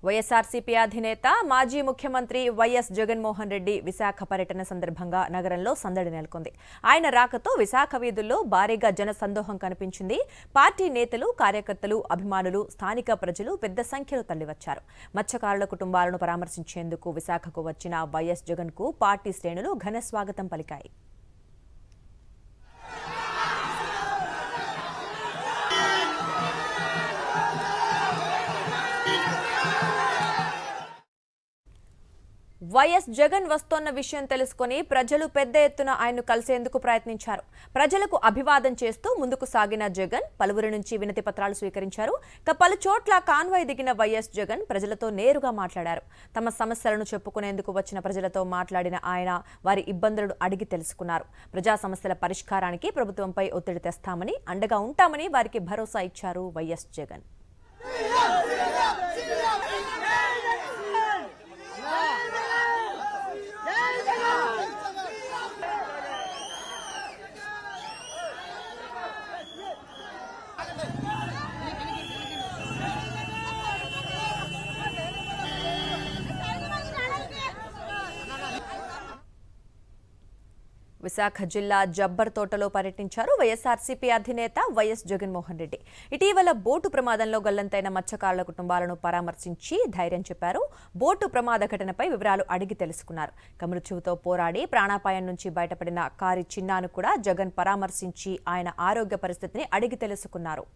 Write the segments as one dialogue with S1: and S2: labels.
S1: వైఎస్ఆర్సీపీ అధినేత మాజీ ముఖ్యమంత్రి వైఎస్ జగన్మోహన్ రెడ్డి విశాఖ పర్యటన సందర్భంగా నగరంలో సందడి నెలకొంది. ఆయన రాకతో విశాఖ వీధుల్లో భారీగా జనసందోహం కనిపించింది. పార్టీ నేతలు, కార్యకర్తలు, అభిమానులు, స్థానిక ప్రజలు పెద్ద సంఖ్యలో తరలివచ్చారు. మత్స్యకారుల కుటుంబాలను పరామర్శించేందుకు విశాఖకు వచ్చిన వైఎస్ జగన్కు పార్టీ శ్రేణులు ఘన స్వాగతం పలికాయి. వైఎస్ జగన్ వస్తోన్న విషయం తెలుసుకుని ప్రజలు పెద్ద ఎత్తున ఆయన్ను కలిసేందుకు ప్రయత్నించారు. ప్రజలకు అభివాదం చేస్తూ ముందుకు సాగిన జగన్ పలువురి నుంచి వినతి పత్రాలు స్వీకరించారు. పలు చోట్ల కాన్వాయ్ దిగిన వైఎస్ జగన్ ప్రజలతో నేరుగా మాట్లాడారు. తమ సమస్యలను చెప్పుకునేందుకు వచ్చిన ప్రజలతో మాట్లాడిన ఆయన వారి ఇబ్బందులను అడిగి తెలుసుకున్నారు. ప్రజా సమస్యల పరిష్కారానికి ప్రభుత్వంపై ఒత్తిడి తెస్తామని, అండగా ఉంటామని వారికి భరోసా ఇచ్చారు వైఎస్ జగన్. విశాఖ జిల్లా జబ్బర్ తోటలో పర్యటించారు వైఎస్ఆర్సీపీ అధినేత వైఎస్ జగన్మోహన్ రెడ్డి. ఇటీవల బోటు ప్రమాదంలో గల్లంతైన మత్స్యకారుల కుటుంబాలను పరామర్శించి ధైర్యం చెప్పారు. బోటు ప్రమాద ఘటనపై వివరాలు అడిగి తెలుసుకున్నారు. మృత్యువుతో పోరాడి ప్రాణాపాయం నుంచి బయటపడిన కారి చిన్నాను కూడా జగన్ పరామర్శించి ఆయన ఆరోగ్య పరిస్థితిని అడిగి తెలుసుకున్నారు.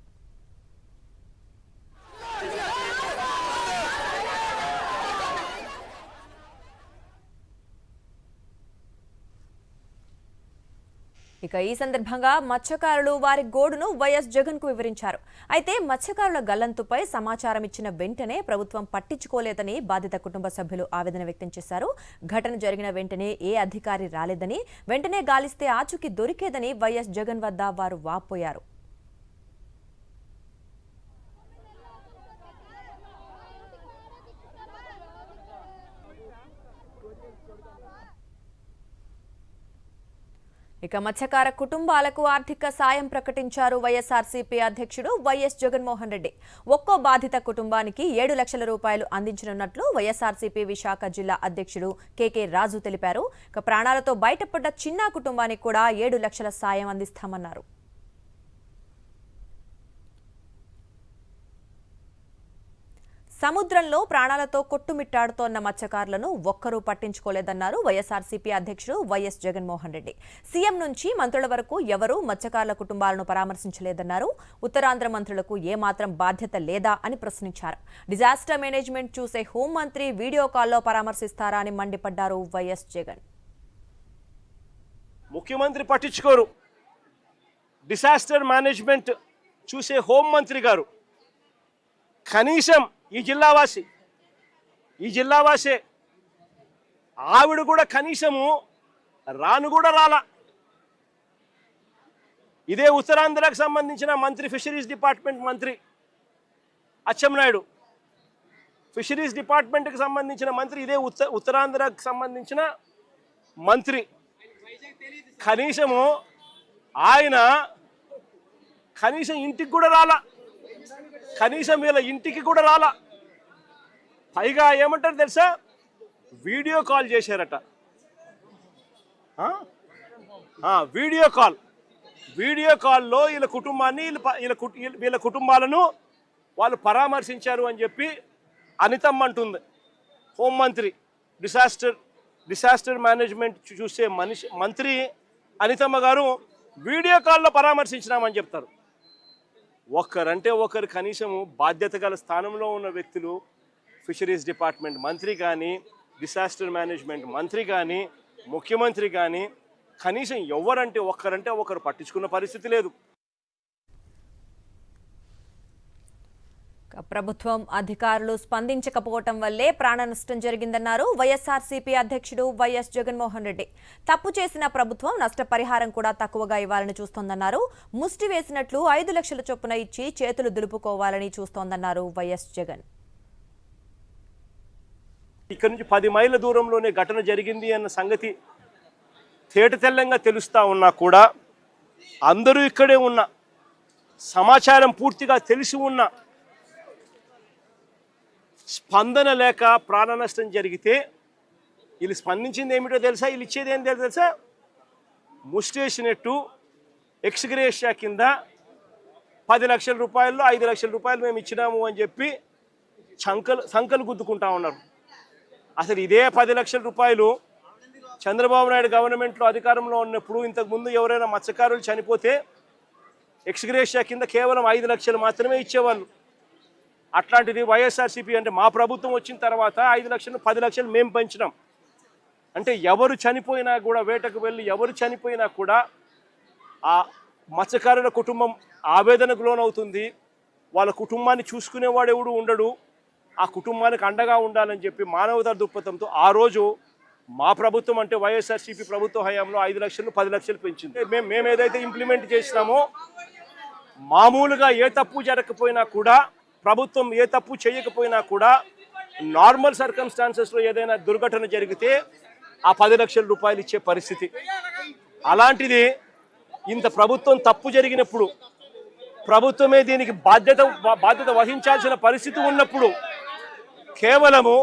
S1: ఈ సందర్భంగా మత్స్యకారులు వారి గోడును వైఎస్ జగన్ కు వివరించారు. అయితే మత్స్యకారుల గల్లంతుపై సమాచారం ఇచ్చిన వెంటనే ప్రభుత్వం పట్టించుకోలేదని బాధిత కుటుంబ సభ్యులు ఆవేదన వ్యక్తం చేశారు. ఘటన జరిగిన వెంటనే ఏ అధికారి రాలేదని, వెంటనే గాలిస్తే ఆచూకీ దొరికేదని వైఎస్ జగన్ వద్ద వారు వాపోయారు. మత్స్యకార కుటుంబాలకు ఆర్థిక సాయం ప్రకటించారు వైఎస్ఆర్సీపీ అధ్యక్షుడు వైఎస్ జగన్మోహన్ రెడ్డి. ఒక్కో బాధిత కుటుంబానికి 7 లక్షల రూపాయలు అందించనున్నట్లు వైఎస్ఆర్సీపీ విశాఖ జిల్లా అధ్యక్షుడు కేకే రాజు తెలిపారు. ప్రాణాలతో బయటపడ్డ చిన్న కుటుంబానికి కూడా 7 లక్షల సాయం అందిస్తామన్నారు. సముద్రంలో ప్రాణాలతో కొట్టుమిట్టాడుతోన్న మత్స్యకారులను ఒక్కరూ పట్టించుకోలేదన్నారు వైఎస్ఆర్సీపీ అధ్యక్షుడు వైఎస్ జగన్మోహన్ రెడ్డి. సీఎం నుంచి మంత్రుల వరకు ఎవరూ మత్స్యకారుల కుటుంబాలను పరామర్శించలేదన్నారు. ఉత్తరాంధ్ర మంత్రులకు ఏమాత్రం బాధ్యత లేదా అని ప్రశ్నించారు. డిజాస్టర్ మేనేజ్మెంట్ చూసే హోంమంత్రి వీడియో కాల్లో పరామర్శిస్తారా అని మండిపడ్డారు వైఎస్ జగన్.
S2: ముఖ్యమంత్రి పట్టించుకోరు, డిజాస్టర్ మేనేజ్మెంట్ చూసే హోంమంత్రి గారు కనీసం ఈ జిల్లావాసే ఆవిడ కూడా కనీసము రాను కూడా రాలా. ఇదే ఉత్తరాంధ్రకు సంబంధించిన మంత్రి, ఫిషరీస్ డిపార్ట్మెంట్ మంత్రి అచ్చెన్నాయుడు, ఫిషరీస్ డిపార్ట్మెంట్కి సంబంధించిన మంత్రి, ఇదే ఉత్తరాంధ్రకు సంబంధించిన మంత్రి, కనీసము ఆయన కనీసం ఇంటికి కూడా రాలా, కనీసం వీళ్ళ ఇంటికి కూడా రాలా. పైగా ఏమంటారు తెలుసా, వీడియో కాల్ చేశారట. వీడియో కాల్లో వీళ్ళ కుటుంబాలను వాళ్ళు పరామర్శించారు అని చెప్పి అనితమ్మ అంటుంది. హోంమంత్రి, డిజాస్టర్ మేనేజ్మెంట్ చూసే మంత్రి అనితమ్మ గారు వీడియో కాల్లో పరామర్శించినామని చెప్తారు. ఒకరంటే ఒకరు కనీసము బాధ్యత గల స్థానంలో ఉన్న వ్యక్తులు, ఫిషరీస్ డిపార్ట్మెంట్ మంత్రి కానీ, డిజాస్టర్ మేనేజ్మెంట్ మంత్రి కానీ, ముఖ్యమంత్రి కానీ కనీసం ఒకరంటే ఒకరు పట్టించుకున్న పరిస్థితి లేదు.
S1: ప్రభుత్వం అధికారులు స్పందించకపోవటం వల్లే ప్రాణ నష్టం జరిగిందన్నారు వైఎస్ఆర్సీపీ అధ్యక్షుడు వైఎస్ జగన్మోహన్ రెడ్డి. తప్పు చేసిన ప్రభుత్వం నష్టపరిహారం కూడా తక్కువగా ఇవ్వాలని చూస్తోందన్నారు. ముష్టి వేసినట్లు 5 లక్షల చొప్పున ఇచ్చి చేతులు దులుపుకోవాలని చూస్తోందన్నారు వైఎస్ జగన్.
S2: ఇక్కడ నుంచి 10 మైళ్ళ దూరంలోనే ఘటన జరిగింది అన్న సంగతి తేటతెల్లంగా తెలుస్తా ఉన్నా కూడా అందరూ ఇక్కడే ఉన్న, సమాచారం పూర్తిగా తెలిసి ఉన్న స్పందన లేక ప్రాణ నష్టం జరిగితే వీళ్ళు స్పందించింది ఏమిటో తెలుసా? వీళ్ళు ఇచ్చేది ఏం తెలుసా? ముస్టేసినట్టు ఎక్స్గ్రేషియా కింద 10 లక్షల రూపాయల్లో 5 లక్షల రూపాయలు మేము ఇచ్చినాము అని చెప్పి సంకలు గుద్దుకుంటా ఉన్నారు. అసలు ఇదే 10 లక్షల రూపాయలు చంద్రబాబు నాయుడు గవర్నమెంట్లో అధికారంలో ఉన్నప్పుడు ఇంతకుముందు ఎవరైనా మత్స్యకారులు చనిపోతే ఎక్స్గ్రేషియా కింద కేవలం 5 లక్షలు మాత్రమే ఇచ్చేవాళ్ళు. అట్లాంటిది వైఎస్ఆర్సీపీ అంటే మా ప్రభుత్వం వచ్చిన తర్వాత 5 లక్షలు 10 లక్షలు మేము పెంచినాం. అంటే ఎవరు చనిపోయినా కూడా, వేటకు వెళ్ళి ఎవరు చనిపోయినా కూడా ఆ మత్స్యకారుల కుటుంబం ఆవేదనకు లోనవుతుంది. వాళ్ళ కుటుంబాన్ని చూసుకునేవాడు ఎవడు ఉండడు. ఆ కుటుంబానికి అండగా ఉండాలని చెప్పి మానవతా దృక్పథంతో ఆ రోజు మా ప్రభుత్వం అంటే వైఎస్ఆర్సీపీ ప్రభుత్వ హయాంలో 5 లక్షలు 10 లక్షలు పెంచింది. మేము ఏదైతే ఇంప్లిమెంట్ చేసినామో, మామూలుగా ఏ తప్పు జరగకపోయినా కూడా, ప్రభుత్వం ఏ తప్పు చేయకపోయినా కూడా, నార్మల్ సర్కమ్స్టాన్సెస్లో ఏదైనా దుర్ఘటన జరిగితే ఆ 10 లక్షల రూపాయలు ఇచ్చే పరిస్థితి. అలాంటిది ఇంత ప్రభుత్వం తప్పు జరిగినప్పుడు, ప్రభుత్వమే దీనికి బాధ్యత వహించాల్సిన పరిస్థితి ఉన్నప్పుడు కేవలము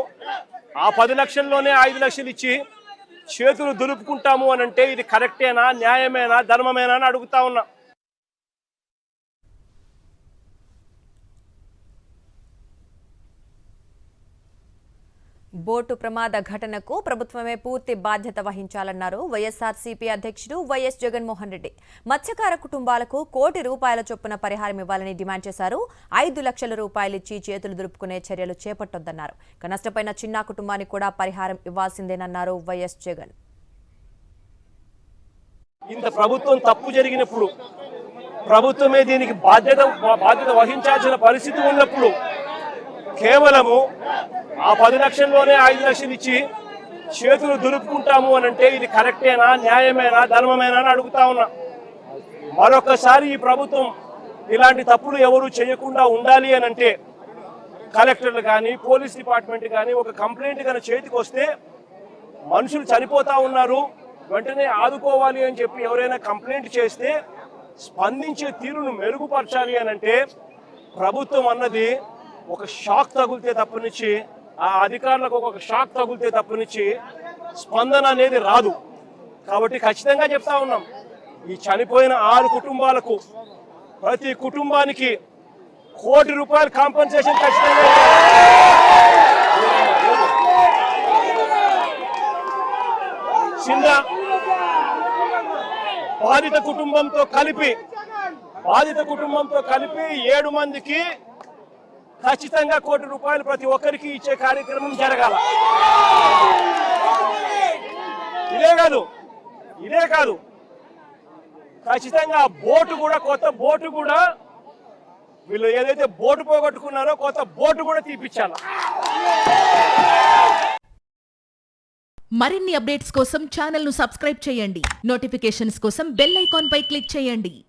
S2: ఆ 10 లక్షల్లోనే 5 లక్షలు ఇచ్చి చేతులు దులుపుకుంటాము అని అంటే ఇది కరెక్టేనా, న్యాయమేనా, ధర్మమేనా అని అడుగుతా ఉన్నా.
S1: బోటు ప్రమాద ఘటనకు ప్రభుత్వమే పూర్తి బాధ్యత వహించాలన్నారు వైఎస్ఆర్సీపీ అధ్యక్షుడు వైఎస్ జగన్మోహన్ రెడ్డి. మత్స్యకార కుటుంబాలకు ₹1 కోటి చొప్పున పరిహారం ఇవ్వాలని డిమాండ్ చేశారు. 5 లక్షల రూపాయలిచ్చి చేతులు దులుపుకునే చర్యలు చేపట్టొద్దన్నారు. ఇక నష్టపోయిన చిన్న కుటుంబానికి కూడా పరిహారం ఇవ్వాల్సిందేనన్నారు వైఎస్ జగన్.
S2: ఇంత ప్రభుత్వం తప్పు జరిగినప్పుడు, ప్రభుత్వమే దీనికి బాధ్యత వహించాల్సిన పరిస్థితి ఉన్నప్పుడు కేవలము ఆ 10 లక్షల్లోనే 5 లక్షలు ఇచ్చి చేతులు దులుపుకుంటాము అని అంటే ఇది కరెక్టేనా, న్యాయమేనా, ధర్మమేనా అని అడుగుతా ఉన్నా. మరొకసారి ఈ ప్రభుత్వం ఇలాంటి తప్పులు ఎవరు చేయకుండా ఉండాలి అని అంటే కలెక్టర్లు కానీ, పోలీస్ డిపార్ట్మెంట్ కానీ ఒక కంప్లైంట్ కనుక చేతికి వస్తే, మనుషులు చనిపోతా ఉన్నారు, వెంటనే ఆదుకోవాలి అని చెప్పి ఎవరైనా కంప్లైంట్ చేస్తే స్పందించే తీరును మెరుగుపరచాలి అని అంటే ప్రభుత్వం అన్నది ఒక షాక్ తగిలితే తప్పనిచ్చి, ఆ అధికారులకు ఒక షాక్ తగిలితే తప్పనిచ్చి స్పందన అనేది రాదు. కాబట్టి ఖచ్చితంగా చెప్తా ఉన్నాం, ఈ చనిపోయిన 6 కుటుంబాలకు ప్రతి కుటుంబానికి ₹1 కోటి కాంపెన్సేషన్ ఖచ్చితంగా. చిన్న బాధిత కుటుంబంతో కలిపి 7 మందికి ఖచ్చితంగా ₹1 కోటి ప్రతి ఒక్కరికి ఇచ్చే కార్యక్రమం జరగాల. ఇదే కాదు ఖచ్చితంగా కొత్త బోటు కూడా వీళ్ళు ఏదైతే బోటు పోగొట్టుకున్నారో కొత్త బోటు కూడా తీపిచ్చాల.
S3: మరిన్ని అప్డేట్స్ కోసం ఛానల్ ను సబ్స్క్రైబ్ చేయండి. నోటిఫికేషన్స్ కోసం బెల్ ఐకాన్ పై క్లిక్ చేయండి.